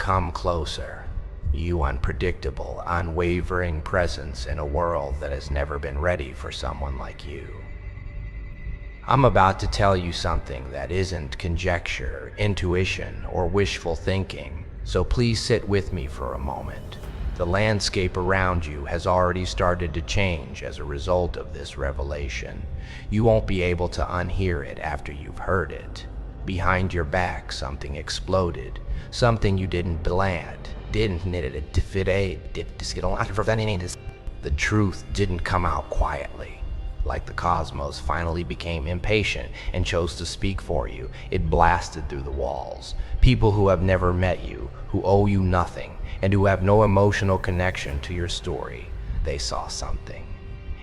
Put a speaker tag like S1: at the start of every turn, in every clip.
S1: Come closer, you unpredictable, unwavering presence in a world that has never been ready for someone like you. I'm about to tell you something that isn't conjecture, intuition, or wishful thinking, so please sit with me for a moment. The landscape around you has already started to change as a result of this revelation. You won't be able to unhear it after you've heard it. Behind your back, something exploded. Something you didn't plan. The truth didn't come out quietly. Like the cosmos finally became impatient and chose to speak for you, it blasted through the walls. People who have never met you, who owe you nothing, and who have no emotional connection to your story, they saw something.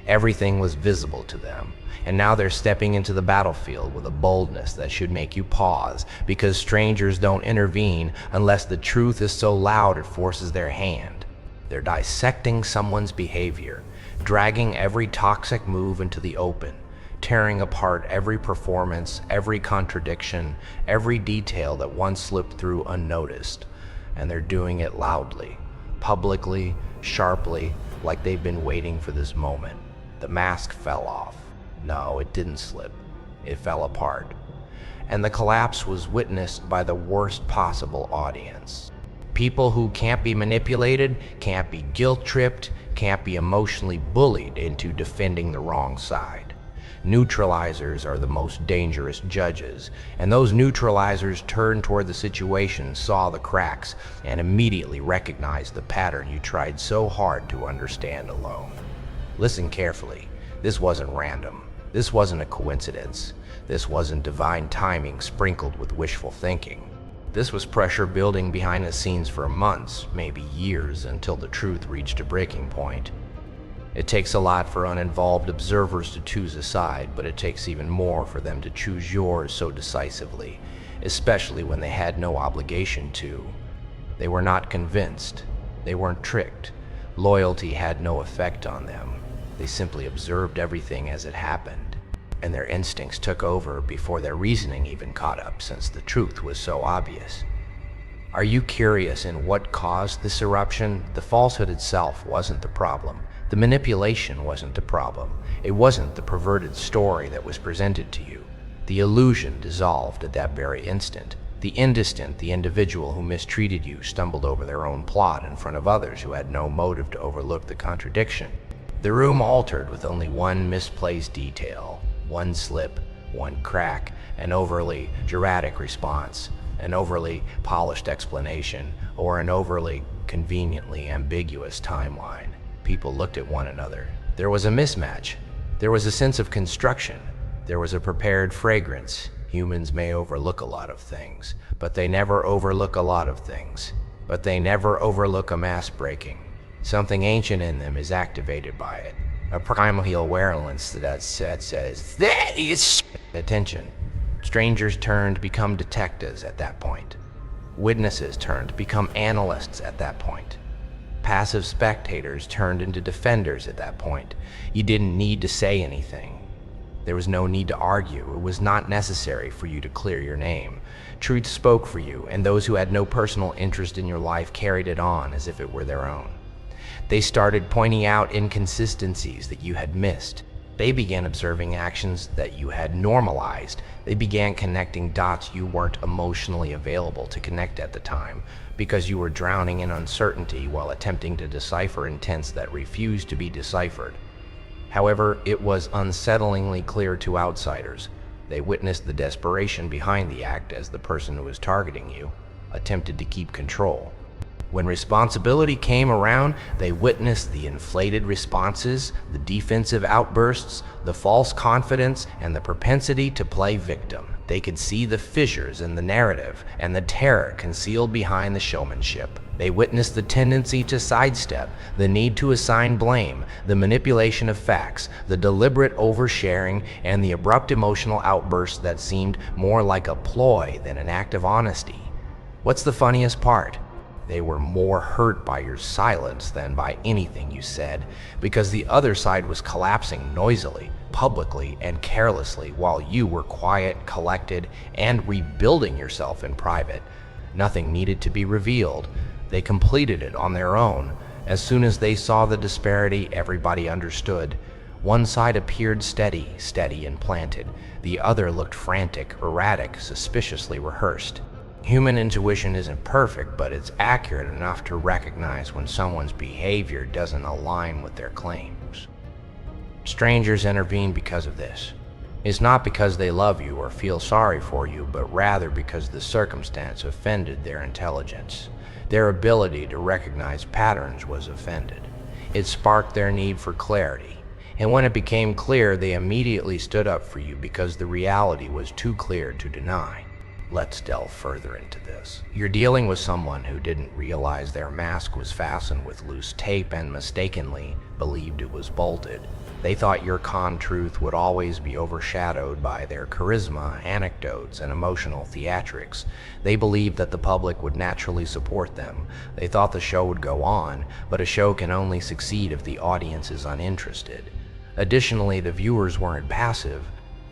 S1: Everything was visible to them, and now they're stepping into the battlefield with a boldness that should make you pause, because strangers don't intervene unless the truth is so loud it forces their hand. They're dissecting someone's behavior, dragging every toxic move into the open, tearing apart every performance, every contradiction, every detail that once slipped through unnoticed. And they're doing it loudly, publicly, sharply, like they've been waiting for this moment. The mask fell off. No, it didn't slip. It fell apart. And the collapse was witnessed by the worst possible audience. People who can't be manipulated, can't be guilt-tripped, can't be emotionally bullied into defending the wrong side. Neutralizers are the most dangerous judges, and those neutralizers turned toward the situation, saw the cracks, and immediately recognized the pattern you tried so hard to understand alone. Listen carefully. This wasn't random. This wasn't a coincidence. This wasn't divine timing sprinkled with wishful thinking. This was pressure building behind the scenes for months, maybe years, until the truth reached a breaking point. It takes a lot for uninvolved observers to choose a side, but it takes even more for them to choose yours so decisively, especially when they had no obligation to. They were not convinced. They weren't tricked. Loyalty had no effect on them. They simply observed everything as it happened, and their instincts took over before their reasoning even caught up, since the truth was so obvious. Are you curious in what caused this eruption? The falsehood itself wasn't the problem. The manipulation wasn't the problem. It wasn't the perverted story that was presented to you. The illusion dissolved at that very instant. The individual who mistreated you, stumbled over their own plot in front of others who had no motive to overlook the contradiction. The room altered with only one misplaced detail, one slip, one crack, an overly dramatic response, an overly polished explanation, or an overly conveniently ambiguous timeline. People looked at one another. There was a mismatch. There was a sense of construction. There was a prepared fragrance. Humans may overlook a lot of things, but they never overlook a lot of things. But they never overlook a mass breaking. Something ancient in them is activated by it. A primal awareness that says, "That is attention." Strangers turned to become detectives at that point. Witnesses turned to become analysts at that point. Passive spectators turned into defenders at that point. You didn't need to say anything. There was no need to argue. It was not necessary for you to clear your name. Truth spoke for you, and those who had no personal interest in your life carried it on as if it were their own. They started pointing out inconsistencies that you had missed. They began observing actions that you had normalized. They began connecting dots you weren't emotionally available to connect at the time, because you were drowning in uncertainty while attempting to decipher intents that refused to be deciphered. However, it was unsettlingly clear to outsiders. They witnessed the desperation behind the act as the person who was targeting you attempted to keep control. When responsibility came around, they witnessed the inflated responses, the defensive outbursts, the false confidence, and the propensity to play victim. They could see the fissures in the narrative and the terror concealed behind the showmanship. They witnessed the tendency to sidestep, the need to assign blame, the manipulation of facts, the deliberate oversharing, and the abrupt emotional outbursts that seemed more like a ploy than an act of honesty. What's the funniest part? They were more hurt by your silence than by anything you said, because the other side was collapsing noisily, publicly, and carelessly while you were quiet, collected, and rebuilding yourself in private. Nothing needed to be revealed. They completed it on their own. As soon as they saw the disparity, everybody understood. One side appeared steady and planted. The other looked frantic, erratic, suspiciously rehearsed. Human intuition isn't perfect, but it's accurate enough to recognize when someone's behavior doesn't align with their claims. Strangers intervene because of this. It's not because they love you or feel sorry for you, but rather because the circumstance offended their intelligence. Their ability to recognize patterns was offended. It sparked their need for clarity. And when it became clear, they immediately stood up for you because the reality was too clear to deny. Let's delve further into this. You're dealing with someone who didn't realize their mask was fastened with loose tape and mistakenly believed it was bolted. They thought your con truth would always be overshadowed by their charisma, anecdotes, and emotional theatrics. They believed that the public would naturally support them. They thought the show would go on, but a show can only succeed if the audience is uninterested. Additionally, the viewers weren't passive.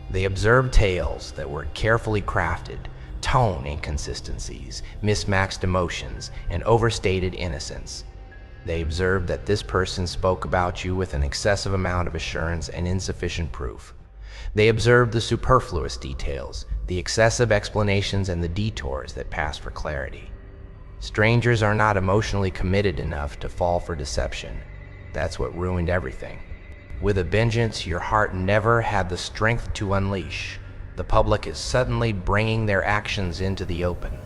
S1: They observed tales that were carefully crafted, tone inconsistencies, mismatched emotions, and overstated innocence. They observed that this person spoke about you with an excessive amount of assurance and insufficient proof. They observed the superfluous details, the excessive explanations, and the detours that pass for clarity. Strangers are not emotionally committed enough to fall for deception. That's what ruined everything. With a vengeance your heart never had the strength to unleash, the public is suddenly bringing their actions into the open.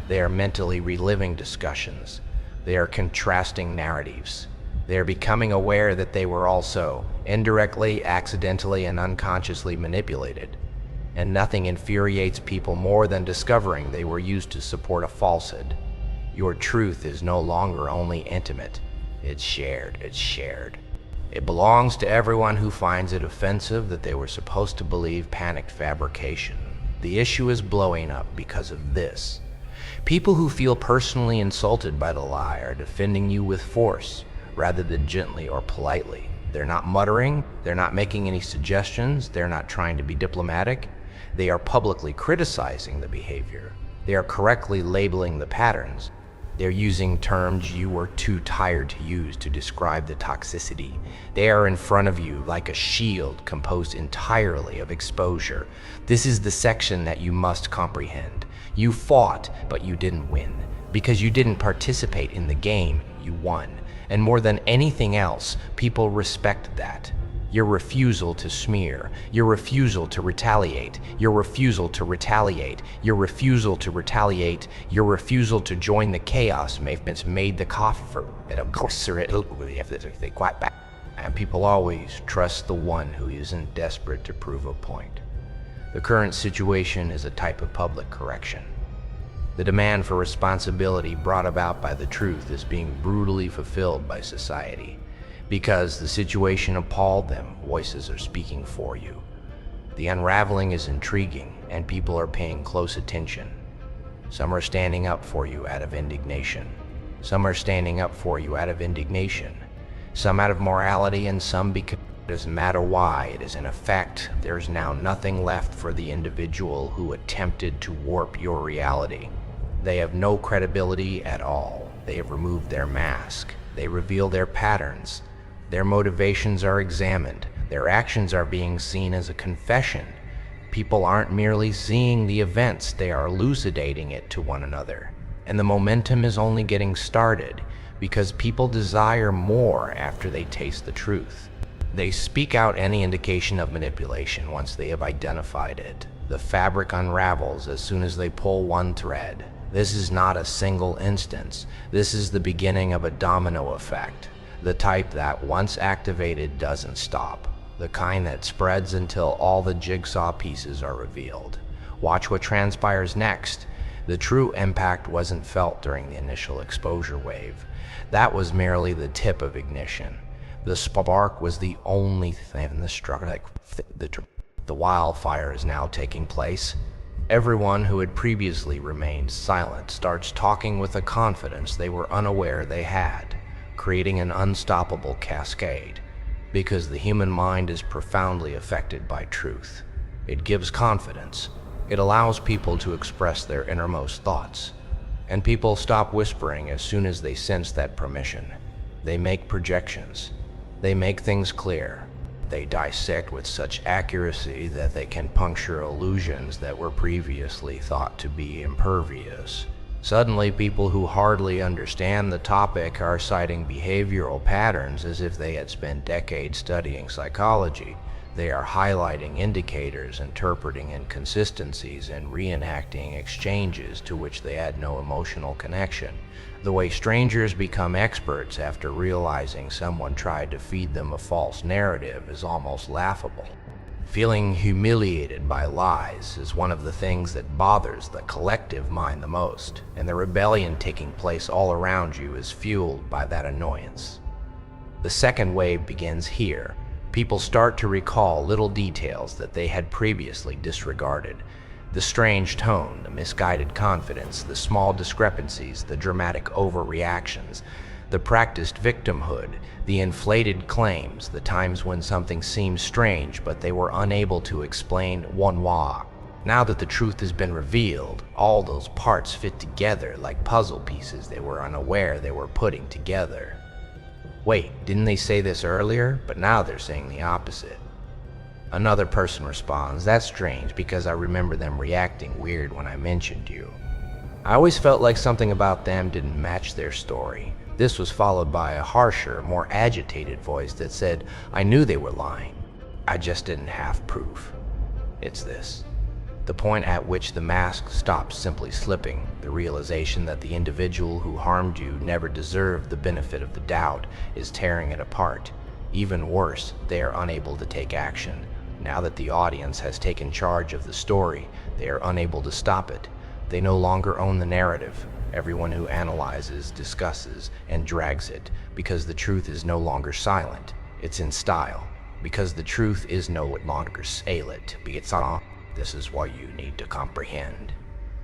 S1: They are mentally reliving discussions. They are contrasting narratives. They are becoming aware that they were also indirectly, accidentally, and unconsciously manipulated. And nothing infuriates people more than discovering they were used to support a falsehood. Your truth is no longer only intimate. It's shared. It belongs to everyone who finds it offensive that they were supposed to believe panicked fabrication. The issue is blowing up because of this. People who feel personally insulted by the lie are defending you with force, rather than gently or politely. They're not muttering, they're not making any suggestions, they're not trying to be diplomatic. They are publicly criticizing the behavior. They are correctly labeling the patterns. They're using terms you were too tired to use to describe the toxicity. They are in front of you like a shield composed entirely of exposure. This is the section that you must comprehend. You fought, but you didn't win. Because you didn't participate in the game, you won. And more than anything else, people respect that. Your refusal to smear, your refusal to retaliate, your refusal to retaliate, your refusal to retaliate, your refusal to join the chaos made the coffee if they quite back. And people always trust the one who isn't desperate to prove a point. The current situation is a type of public correction. The demand for responsibility brought about by the truth is being brutally fulfilled by society. Because the situation appalled them, voices are speaking for you. The unraveling is intriguing, and people are paying close attention. Some are standing up for you out of indignation. Some are standing up for you out of indignation. Some out of morality, and some because it doesn't matter why. It is in effect, there's now nothing left for the individual who attempted to warp your reality. They have no credibility at all. They have removed their mask. They reveal their patterns. Their motivations are examined. Their actions are being seen as a confession. People aren't merely seeing the events, they are elucidating it to one another. And the momentum is only getting started because people desire more after they taste the truth. They speak out any indication of manipulation once they have identified it. The fabric unravels as soon as they pull one thread. This is not a single instance. This is the beginning of a domino effect. The type that, once activated, doesn't stop. The kind that spreads until all the jigsaw pieces are revealed. Watch what transpires next. The true impact wasn't felt during the initial exposure wave. That was merely the tip of ignition. The spark was the only thing in the struggle. The wildfire is now taking place. Everyone who had previously remained silent starts talking with a confidence they were unaware they had, creating an unstoppable cascade, because the human mind is profoundly affected by truth. It gives confidence. It allows people to express their innermost thoughts. And people stop whispering as soon as they sense that permission. They make projections. They make things clear. They dissect with such accuracy that they can puncture illusions that were previously thought to be impervious. Suddenly, people who hardly understand the topic are citing behavioral patterns as if they had spent decades studying psychology. They are highlighting indicators, interpreting inconsistencies, and reenacting exchanges to which they had no emotional connection. The way strangers become experts after realizing someone tried to feed them a false narrative is almost laughable. Feeling humiliated by lies is one of the things that bothers the collective mind the most, and the rebellion taking place all around you is fueled by that annoyance. The second wave begins here. People start to recall little details that they had previously disregarded. The strange tone, the misguided confidence, the small discrepancies, the dramatic overreactions, the practiced victimhood, the inflated claims, the times when something seemed strange but they were unable to explain why. Now that the truth has been revealed, all those parts fit together like puzzle pieces they were unaware they were putting together. Wait, didn't they say this earlier? But now they're saying the opposite. Another person responds, that's strange because I remember them reacting weird when I mentioned you. I always felt like something about them didn't match their story. This was followed by a harsher, more agitated voice that said, I knew they were lying. I just didn't have proof. It's this. The point at which the mask stops simply slipping, the realization that the individual who harmed you never deserved the benefit of the doubt is tearing it apart. Even worse, they are unable to take action. Now that the audience has taken charge of the story, they are unable to stop it. They no longer own the narrative. Everyone who analyzes, discusses, and drags it, because the truth is no longer silent, it's in style. Because the truth is no longer salient, this is what you need to comprehend.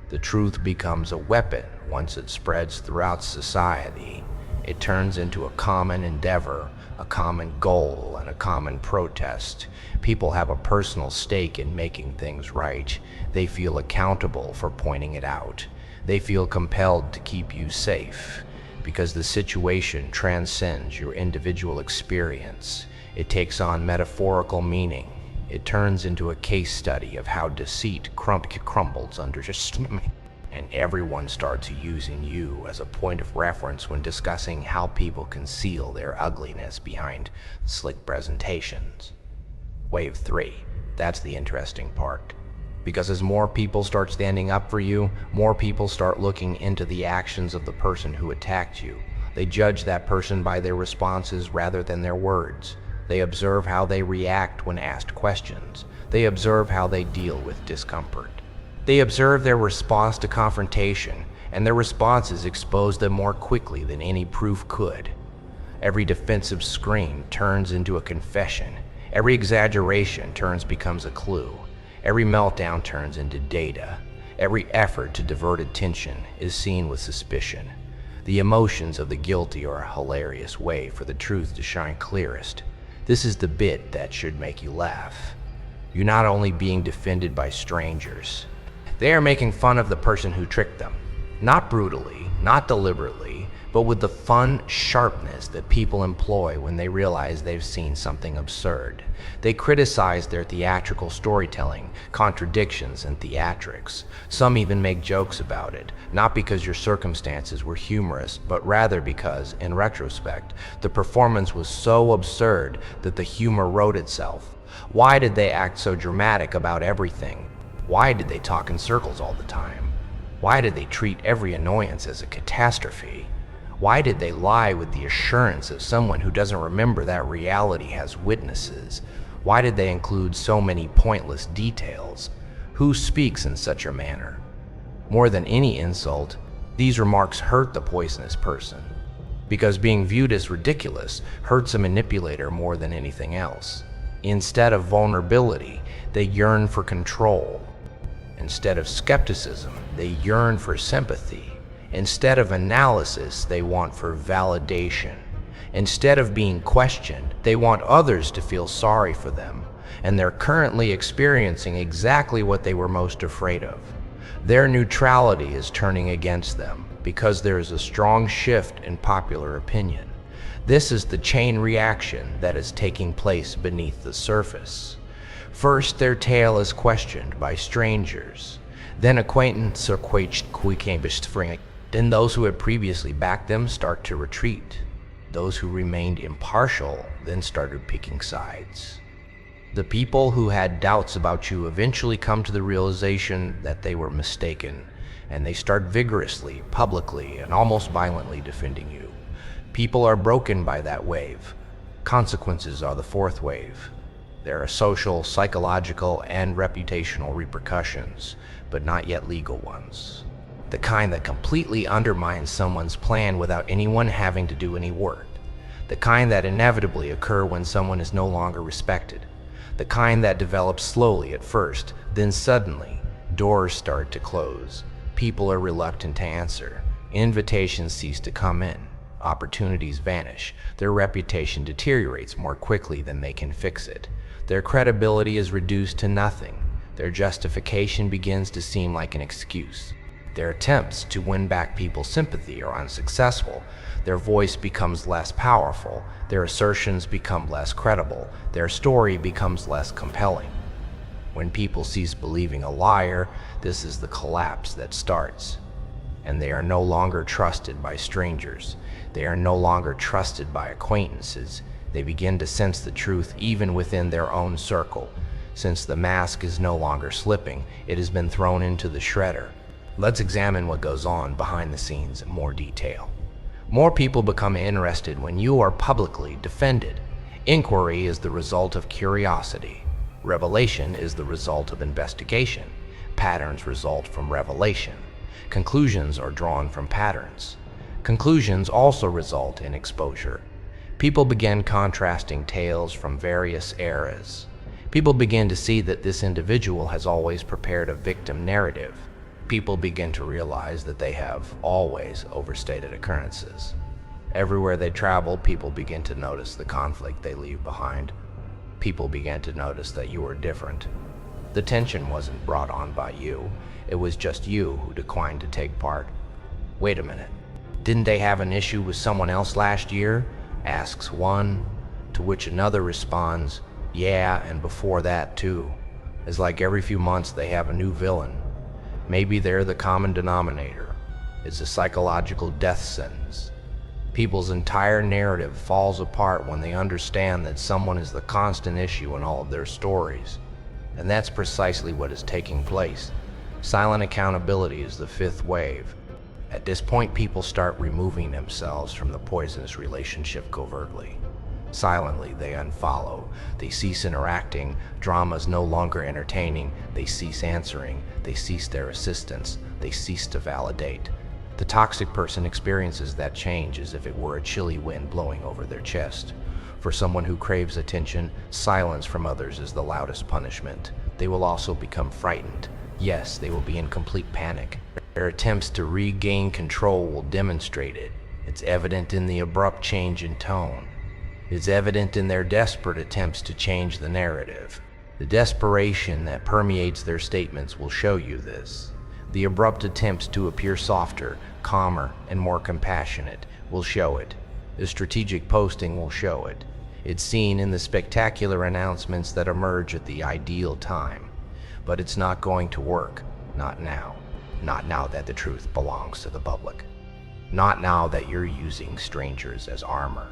S1: The truth becomes a weapon once it spreads throughout society. It turns into a common endeavor, a common goal, and a common protest. People have a personal stake in making things right. They feel accountable for pointing it out. They feel compelled to keep you safe, because the situation transcends your individual experience. It takes on metaphorical meaning. It turns into a case study of how deceit crumbles under your stomach. And everyone starts using you as a point of reference when discussing how people conceal their ugliness behind slick presentations. Wave 3. That's the interesting part. Because as more people start standing up for you, more people start looking into the actions of the person who attacked you. They judge that person by their responses rather than their words. They observe how they react when asked questions. They observe how they deal with discomfort. They observe their response to confrontation, and their responses expose them more quickly than any proof could. Every defensive scream turns into a confession. Every exaggeration becomes a clue. Every meltdown turns into data. Every effort to divert attention is seen with suspicion. The emotions of the guilty are a hilarious way for the truth to shine clearest. This is the bit that should make you laugh. You're not only being defended by strangers. They are making fun of the person who tricked them. Not brutally, not deliberately, but with the fun sharpness that people employ when they realize they've seen something absurd. They criticize their theatrical storytelling, contradictions, and theatrics. Some even make jokes about it, not because your circumstances were humorous, but rather because, in retrospect, the performance was so absurd that the humor wrote itself. Why did they act so dramatic about everything? Why did they talk in circles all the time? Why did they treat every annoyance as a catastrophe? Why did they lie with the assurance of someone who doesn't remember that reality has witnesses? Why did they include so many pointless details? Who speaks in such a manner? More than any insult, these remarks hurt the poisonous person, because being viewed as ridiculous hurts a manipulator more than anything else. Instead of vulnerability, they yearn for control. Instead of skepticism, they yearn for sympathy. Instead of analysis, they want for validation. Instead of being questioned, they want others to feel sorry for them, and they're currently experiencing exactly what they were most afraid of. Their neutrality is turning against them. because there is a strong shift in popular opinion. This is the chain reaction that is taking place beneath the surface. First, their tale is questioned by strangers. Then acquaintances are questioned. Then those who had previously backed them start to retreat. Those who remained impartial then started picking sides. The people who had doubts about you eventually come to the realization that they were mistaken, and they start vigorously, publicly, and almost violently defending you. People are broken by that wave. Consequences are the fourth wave. There are social, psychological, and reputational repercussions, but not yet legal ones. The kind that completely undermines someone's plan without anyone having to do any work. The kind that inevitably occur when someone is no longer respected. The kind that develops slowly at first, then suddenly, doors start to close. People are reluctant to answer. Invitations cease to come in. Opportunities vanish. Their reputation deteriorates more quickly than they can fix it. Their credibility is reduced to nothing. Their justification begins to seem like an excuse. Their attempts to win back people's sympathy are unsuccessful. Their voice becomes less powerful. Their assertions become less credible. Their story becomes less compelling. When people cease believing a liar, this is the collapse that starts. And they are no longer trusted by strangers. They are no longer trusted by acquaintances. They begin to sense the truth even within their own circle. Since the mask is no longer slipping, it has been thrown into the shredder. Let's examine what goes on behind the scenes in more detail. More people become interested when you are publicly defended. Inquiry is the result of curiosity. Revelation is the result of investigation. Patterns result from revelation. Conclusions are drawn from patterns. Conclusions also result in exposure. People begin contrasting tales from various eras. People begin to see that this individual has always prepared a victim narrative. People begin to realize that they have always overstated occurrences. Everywhere they travel, people begin to notice the conflict they leave behind. People began to notice that you were different. The tension wasn't brought on by you. It was just you who declined to take part. Wait a minute. Didn't they have an issue with someone else last year? Asks one, to which another responds, yeah, and before that too. It's like every few months they have a new villain. Maybe they're the common denominator. It's a psychological death sentence. People's entire narrative falls apart when they understand that someone is the constant issue in all of their stories. And that's precisely what is taking place. Silent accountability is the fifth wave. At this point, people start removing themselves from the poisonous relationship covertly. Silently, they unfollow. They cease interacting. Drama is no longer entertaining. They cease answering. They cease their assistance. They cease to validate. The toxic person experiences that change as if it were a chilly wind blowing over their chest. For someone who craves attention, silence from others is the loudest punishment. They will also become frightened. Yes, they will be in complete panic. Their attempts to regain control will demonstrate it. It's evident in the abrupt change in tone. It's evident in their desperate attempts to change the narrative. The desperation that permeates their statements will show you this. The abrupt attempts to appear softer, calmer, and more compassionate will show it. The strategic posting will show it. It's seen in the spectacular announcements that emerge at the ideal time. But it's not going to work. Not now. Not now that the truth belongs to the public. Not now that you're using strangers as armor.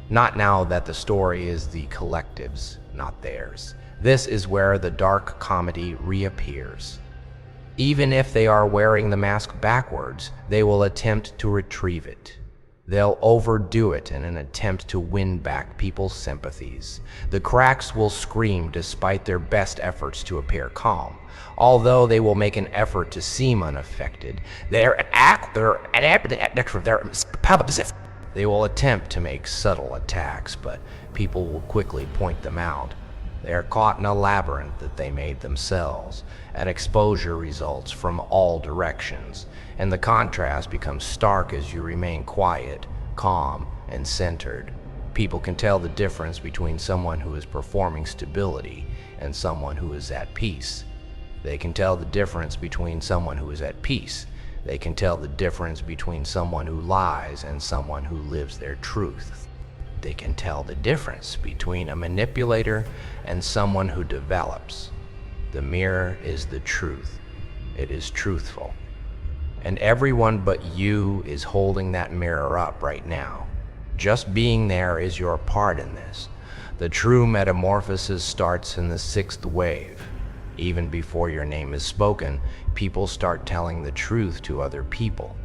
S1: Not now that the story is the collective's, not theirs. This is where the dark comedy reappears. Even if they are wearing the mask backwards, they will attempt to retrieve it. They'll overdo it in an attempt to win back people's sympathies. The cracks will scream despite their best efforts to appear calm. Although they will make an effort to seem unaffected, they will attempt to make subtle attacks, but people will quickly point them out. They are caught in a labyrinth that they made themselves, and exposure results from all directions, and the contrast becomes stark as you remain quiet, calm, and centered. People can tell the difference between someone who is performing stability and someone who is at peace. They can tell the difference between someone who is at peace They can tell the difference between someone who lies and someone who lives their truth. They can tell the difference between a manipulator and someone who develops. The mirror is the truth. It is truthful. And everyone but you is holding that mirror up right now. Just being there is your part in this. The true metamorphosis starts in the 6th wave. Even before your name is spoken, people start telling the truth to other people.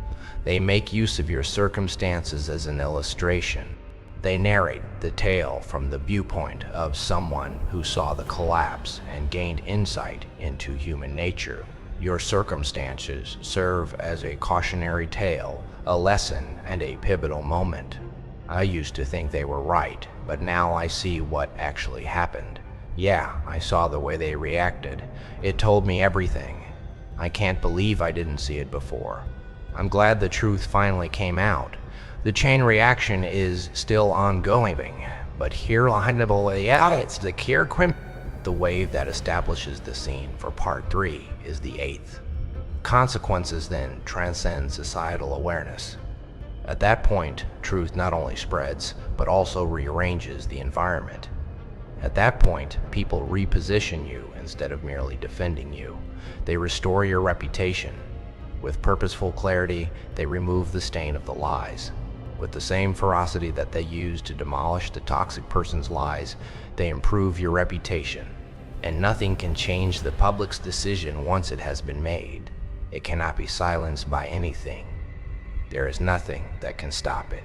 S1: They make use of your circumstances as an illustration. They narrate the tale from the viewpoint of someone who saw the collapse and gained insight into human nature. Your circumstances serve as a cautionary tale, a lesson, and a pivotal moment. I used to think they were right, but now I see what actually happened. Yeah, I saw the way they reacted. It told me everything. I can't believe I didn't see it before. I'm glad the truth finally came out. The chain reaction is still ongoing, but here it's the The wave that establishes the scene for part 3 is the 8th. Consequences then transcend societal awareness. At that point, truth not only spreads, but also rearranges the environment. At that point, people reposition you instead of merely defending you. They restore your reputation. With purposeful clarity, they remove the stain of the lies. With the same ferocity that they use to demolish the toxic person's lies, they improve your reputation. And nothing can change the public's decision once it has been made. It cannot be silenced by anything. There is nothing that can stop it,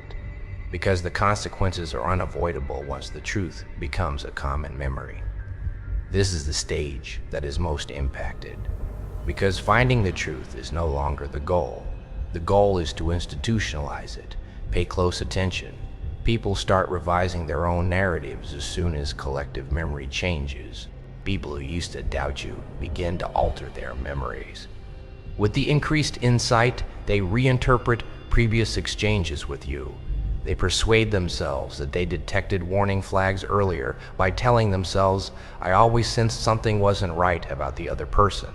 S1: because the consequences are unavoidable once the truth becomes a common memory. This is the stage that is most impacted, because finding the truth is no longer the goal. The goal is to institutionalize it. Pay close attention. People start revising their own narratives as soon as collective memory changes. People who used to doubt you begin to alter their memories. With the increased insight, they reinterpret previous exchanges with you. They persuade themselves that they detected warning flags earlier by telling themselves, "I always sensed something wasn't right about the other person."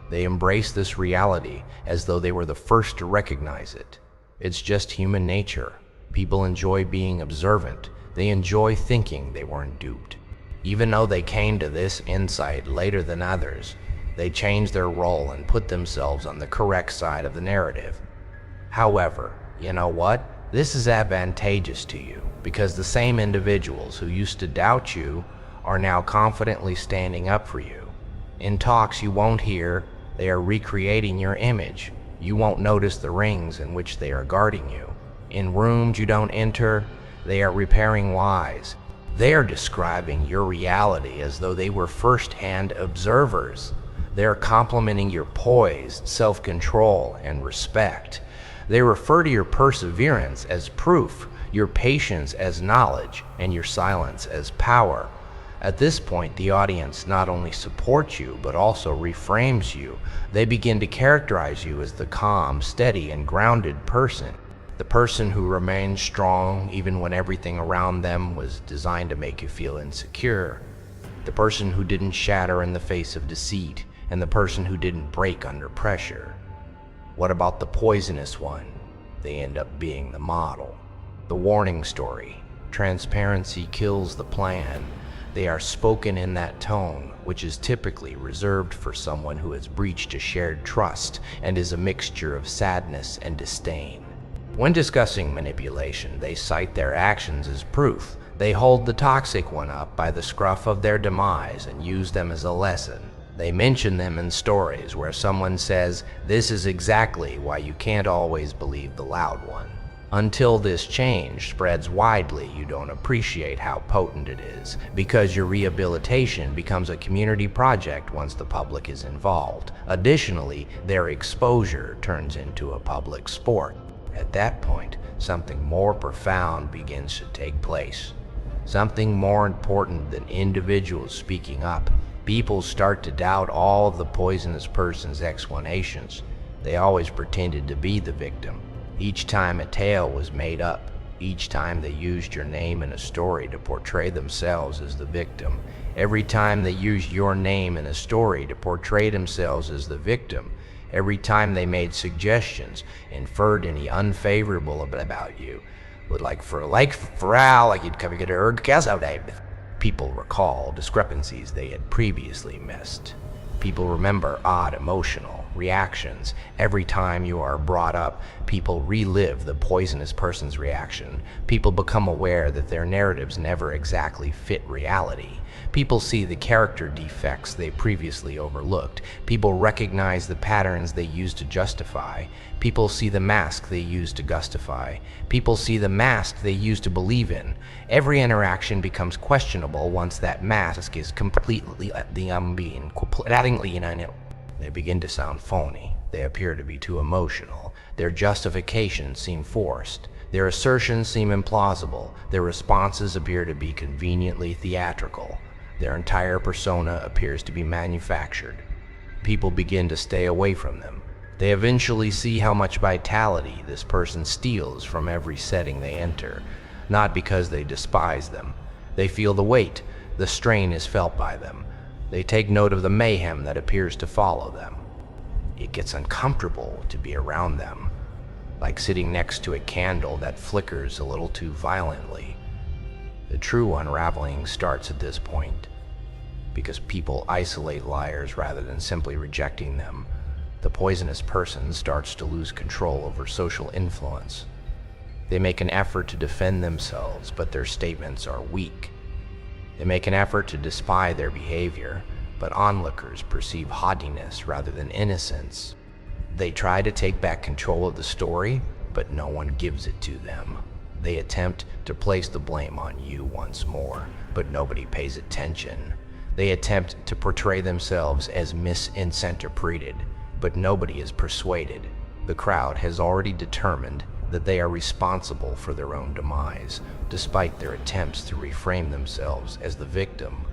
S1: They embrace this reality as though they were the first to recognize it. It's just human nature. People enjoy being observant. They enjoy thinking they weren't duped. Even though they came to this insight later than others, they change their role and put themselves on the correct side of the narrative. However, you know what? This is advantageous to you, because the same individuals who used to doubt you are now confidently standing up for you. In talks you won't hear, they are recreating your image. You won't notice the rings in which they are guarding you. In rooms you don't enter, they are repairing lies. They are describing your reality as though they were first-hand observers. They are complimenting your poise, self-control, and respect. They refer to your perseverance as proof, your patience as knowledge, and your silence as power. At this point, the audience not only supports you, but also reframes you. They begin to characterize you as the calm, steady, and grounded person. The person who remained strong even when everything around them was designed to make you feel insecure. The person who didn't shatter in the face of deceit, and the person who didn't break under pressure. What about the poisonous one? They end up being the model. The warning story. Transparency kills the plan. They are spoken in that tone, which is typically reserved for someone who has breached a shared trust and is a mixture of sadness and disdain. When discussing manipulation, they cite their actions as proof. They hold the toxic one up by the scruff of their demise and use them as a lesson. They mention them in stories where someone says, "This is exactly why you can't always believe the loud one." Until this change spreads widely, you don't appreciate how potent it is, because your rehabilitation becomes a community project once the public is involved. Additionally, their exposure turns into a public sport. At that point, something more profound begins to take place. Something more important than individuals speaking up. People start to doubt all of the poisonous person's explanations. They always pretended to be the victim. Each time a tale was made up, each time they used your name in a story to portray themselves as the victim, every time they used your name in a story to portray themselves as the victim, Every time they made suggestions, inferred any unfavorable about you, would like you'd come get a gas out of. People recall discrepancies they had previously missed. People remember odd emotional reactions. Every time you are brought up, people relive the poisonous person's reaction. People become aware that their narratives never exactly fit reality. People see the character defects they previously overlooked. People recognize the patterns they used to justify. People see the mask they used to justify. People see the mask they used to believe in. Every interaction becomes questionable once that mask is completely they begin to sound phony. They appear to be too emotional. Their justifications seem forced. Their assertions seem implausible. Their responses appear to be conveniently theatrical. Their entire persona appears to be manufactured. People begin to stay away from them. They eventually see how much vitality this person steals from every setting they enter, not because they despise them. They feel the weight, the strain is felt by them. They take note of the mayhem that appears to follow them. It gets uncomfortable to be around them, like sitting next to a candle that flickers a little too violently. The true unraveling starts at this point, because people isolate liars rather than simply rejecting them. The poisonous person starts to lose control over social influence. They make an effort to defend themselves, but their statements are weak. They make an effort to despise their behavior, but onlookers perceive haughtiness rather than innocence. They try to take back control of the story, but no one gives it to them. They attempt to place the blame on you once more, but nobody pays attention. They attempt to portray themselves as misinterpreted, but nobody is persuaded. The crowd has already determined that they are responsible for their own demise, despite their attempts to reframe themselves as the victim.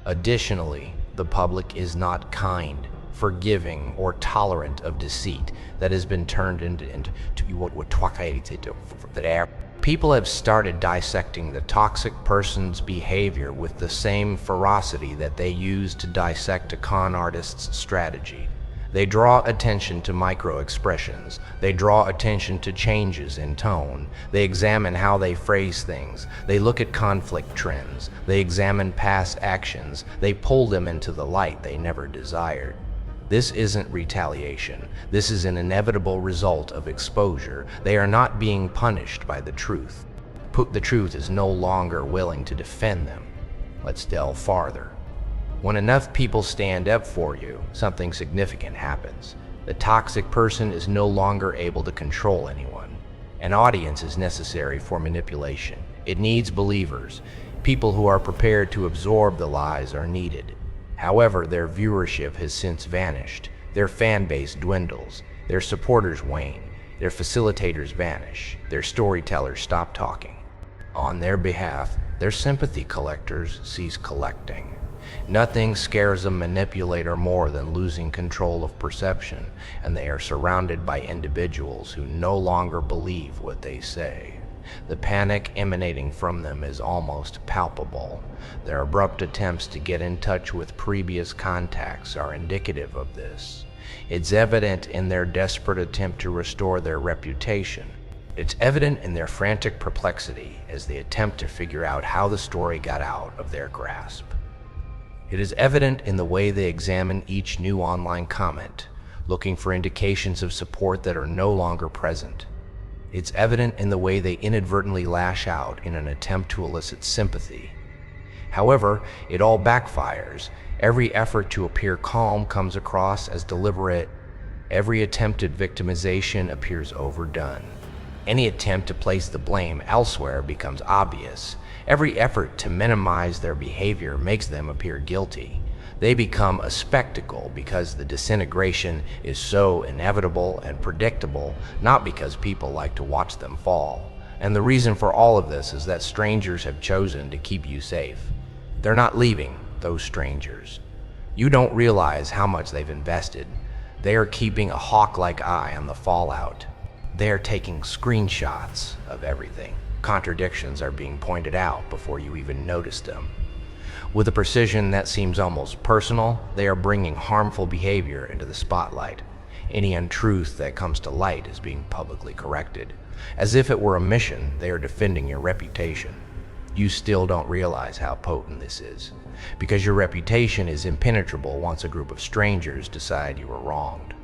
S1: Additionally, the public is not kind, forgiving, or tolerant of deceit that has been turned into people have started dissecting the toxic person's behavior with the same ferocity that they use to dissect a con artist's strategy. They draw attention to micro-expressions. They draw attention to changes in tone. They examine how they phrase things. They look at conflict trends. They examine past actions. They pull them into the light they never desired. This isn't retaliation. This is an inevitable result of exposure. They are not being punished by the truth. The truth is no longer willing to defend them. Let's delve farther. When enough people stand up for you, something significant happens. The toxic person is no longer able to control anyone. An audience is necessary for manipulation. It needs believers. People who are prepared to absorb the lies are needed. However, their viewership has since vanished. Their fan base dwindles. Their supporters wane. Their facilitators vanish. Their storytellers stop talking. On their behalf, their sympathy collectors cease collecting. Nothing scares a manipulator more than losing control of perception, and they are surrounded by individuals who no longer believe what they say. The panic emanating from them is almost palpable. Their abrupt attempts to get in touch with previous contacts are indicative of this. It's evident in their desperate attempt to restore their reputation. It's evident in their frantic perplexity as they attempt to figure out how the story got out of their grasp. It is evident in the way they examine each new online comment, looking for indications of support that are no longer present. It's evident in the way they inadvertently lash out in an attempt to elicit sympathy. However, it all backfires. Every effort to appear calm comes across as deliberate. Every attempted victimization appears overdone. Any attempt to place the blame elsewhere becomes obvious. Every effort to minimize their behavior makes them appear guilty. They become a spectacle because the disintegration is so inevitable and predictable, not because people like to watch them fall. And the reason for all of this is that strangers have chosen to keep you safe. They're not leaving, those strangers. You don't realize how much they've invested. They are keeping a hawk-like eye on the fallout. They are taking screenshots of everything. Contradictions are being pointed out before you even notice them. With a precision that seems almost personal, they are bringing harmful behavior into the spotlight. Any untruth that comes to light is being publicly corrected. As if it were a mission, they are defending your reputation. You still don't realize how potent this is, because your reputation is impenetrable once a group of strangers decide you were wronged.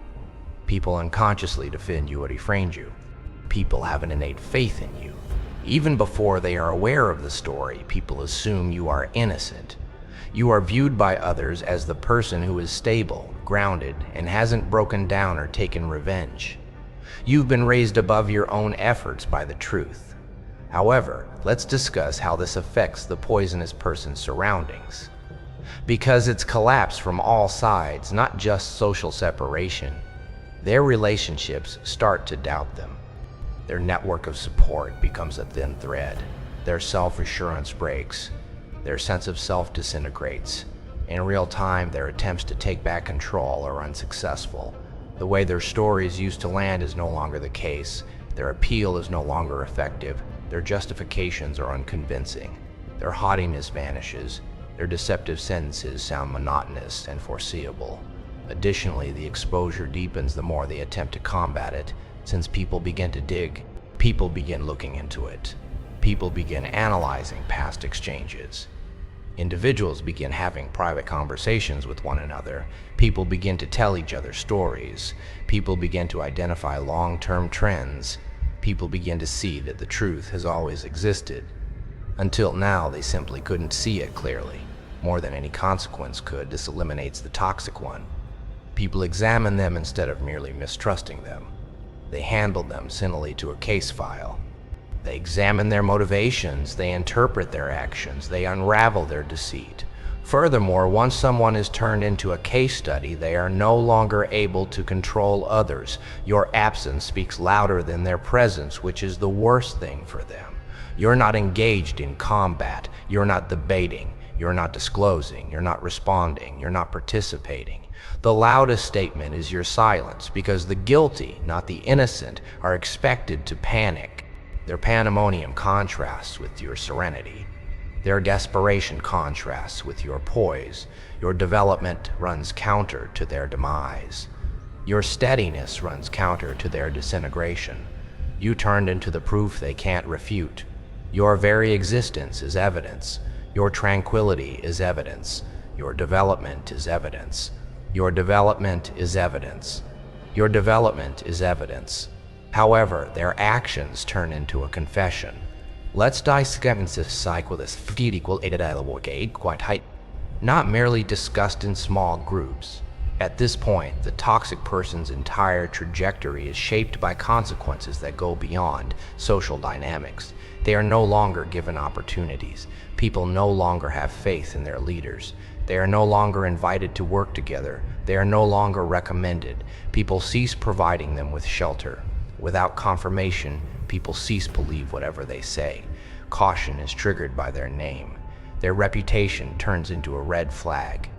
S1: People unconsciously defend you or defriend you. People have an innate faith in you. Even before they are aware of the story, people assume you are innocent. You are viewed by others as the person who is stable, grounded, and hasn't broken down or taken revenge. You've been raised above your own efforts by the truth. However, let's discuss how this affects the poisonous person's surroundings. Because it's collapse from all sides, not just social separation, their relationships start to doubt them. Their network of support becomes a thin thread. Their self-assurance breaks. Their sense of self disintegrates. In real time, their attempts to take back control are unsuccessful. The way their stories used to land is no longer the case. Their appeal is no longer effective. Their justifications are unconvincing. Their haughtiness vanishes. Their deceptive sentences sound monotonous and foreseeable. Additionally, the exposure deepens the more they attempt to combat it. Since people begin to dig, people begin looking into it. People begin analyzing past exchanges. Individuals begin having private conversations with one another. People begin to tell each other stories. People begin to identify long-term trends. People begin to see that the truth has always existed. Until now, they simply couldn't see it clearly. More than any consequence could, this eliminates the toxic one. People examine them instead of merely mistrusting them. They handle them similarly to a case file. They examine their motivations, they interpret their actions, they unravel their deceit. Furthermore, once someone is turned into a case study, they are no longer able to control others. Your absence speaks louder than their presence, which is the worst thing for them. You're not engaged in combat, you're not debating, you're not disclosing, you're not responding, you're not participating. The loudest statement is your silence, because the guilty, not the innocent, are expected to panic. Their pandemonium contrasts with your serenity. Their desperation contrasts with your poise. Your development runs counter to their demise. Your steadiness runs counter to their disintegration. You turned into the proof they can't refute. Your very existence is evidence. Your tranquility is evidence. Your development is evidence. Your development is evidence. Your development is evidence. However, their actions turn into a confession. Let's dissect this cycle with this equal quite height, not merely discussed in small groups. At this point, the toxic person's entire trajectory is shaped by consequences that go beyond social dynamics. They are no longer given opportunities. People no longer have faith in their leaders. They are no longer invited to work together. They are no longer recommended. People cease providing them with shelter. Without confirmation, people cease to believe whatever they say. Caution is triggered by their name. Their reputation turns into a red flag.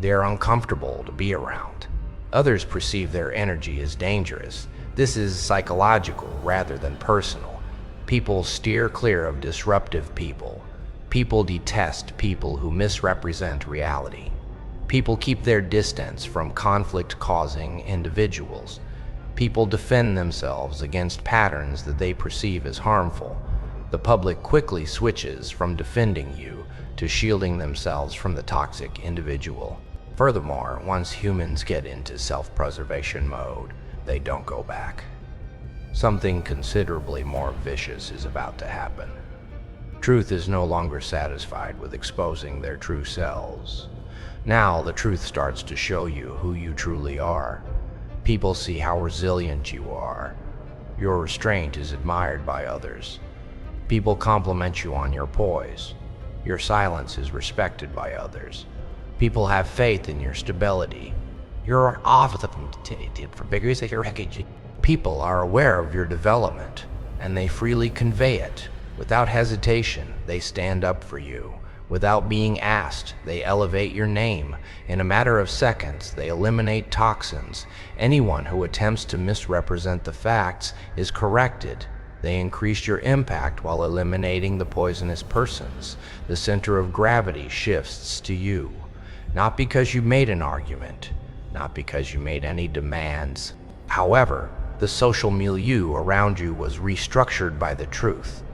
S1: They are uncomfortable to be around. Others perceive their energy as dangerous. This is psychological rather than personal. People steer clear of disruptive people. People detest people who misrepresent reality. People keep their distance from conflict-causing individuals. People defend themselves against patterns that they perceive as harmful. The public quickly switches from defending you to shielding themselves from the toxic individual. Furthermore, once humans get into self-preservation mode, they don't go back. Something considerably more vicious is about to happen. Truth is no longer satisfied with exposing their true selves. Now the truth starts to show you who you truly are. People see how resilient you are. Your restraint is admired by others. People compliment you on your poise. Your silence is respected by others. People have faith in your stability. You're off for bigger your package. People are aware of your development, and they freely convey it. Without hesitation, they stand up for you. Without being asked, they elevate your name. In a matter of seconds, they eliminate toxins. Anyone who attempts to misrepresent the facts is corrected. They increase your impact while eliminating the poisonous persons. The center of gravity shifts to you. Not because you made an argument, not because you made any demands, However, the social milieu around you was restructured by the truth.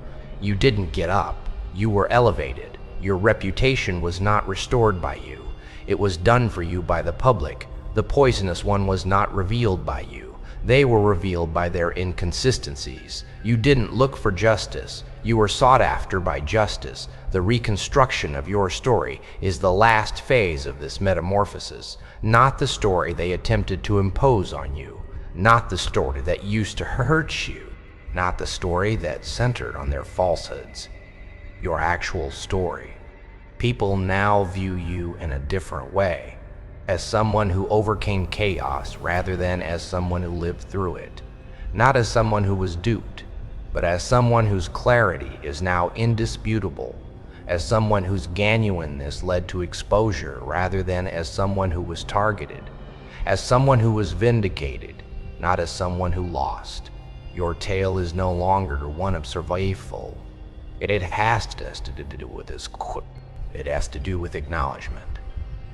S1: You didn't get up. You were elevated. Your reputation was not restored by you. It was done for you by the public. The poisonous one was not revealed by you. They were revealed by their inconsistencies. You didn't look for justice. You were sought after by justice. The reconstruction of your story is the last phase of this metamorphosis, not the story they attempted to impose on you, not the story that used to hurt you, not the story that centered on their falsehoods. Your actual story. People now view you in a different way, as someone who overcame chaos rather than as someone who lived through it, not as someone who was duped, but as someone whose clarity is now indisputable, as someone whose genuineness led to exposure rather than as someone who was targeted, as someone who was vindicated, not as someone who lost. Your tale is no longer one of survival. It has to do with this. It has to do with acknowledgement.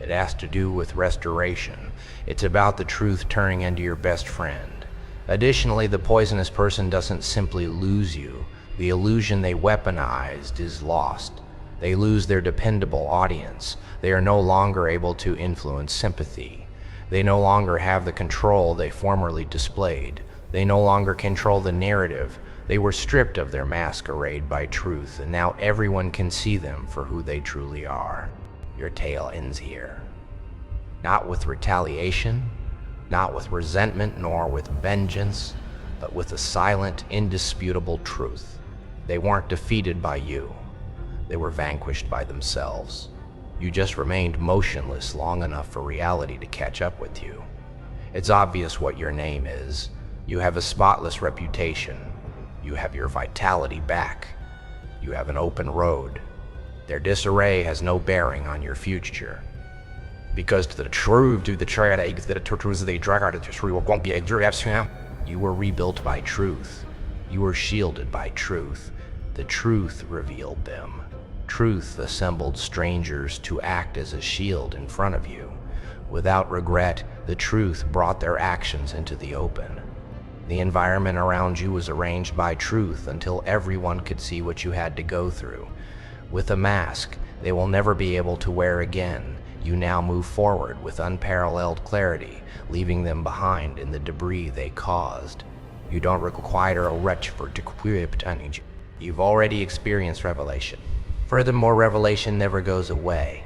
S1: It has to do with restoration. It's about the truth turning into your best friend. Additionally, the poisonous person doesn't simply lose you. The illusion they weaponized is lost. They lose their dependable audience. They are no longer able to influence sympathy. They no longer have the control they formerly displayed. They no longer control the narrative. They were stripped of their masquerade by truth, and now everyone can see them for who they truly are. Your tale ends here. Not with retaliation, not with resentment, nor with vengeance, but with a silent, indisputable truth. They weren't defeated by you. They were vanquished by themselves. You just remained motionless long enough for reality to catch up with you. It's obvious what your name is. You have a spotless reputation. You have your vitality back. You have an open road. Their disarray has no bearing on your future. Because to the truth, to the truth, the truth, the truth won't be a. You were rebuilt by truth. You were shielded by truth. The truth revealed them. Truth assembled strangers to act as a shield in front of you. Without regret, the truth brought their actions into the open. The environment around you was arranged by truth until everyone could see what you had to go through. With a mask they will never be able to wear again, you now move forward with unparalleled clarity, leaving them behind in the debris they caused. You don't require a wretch for to. You've already experienced revelation. Furthermore, revelation never goes away.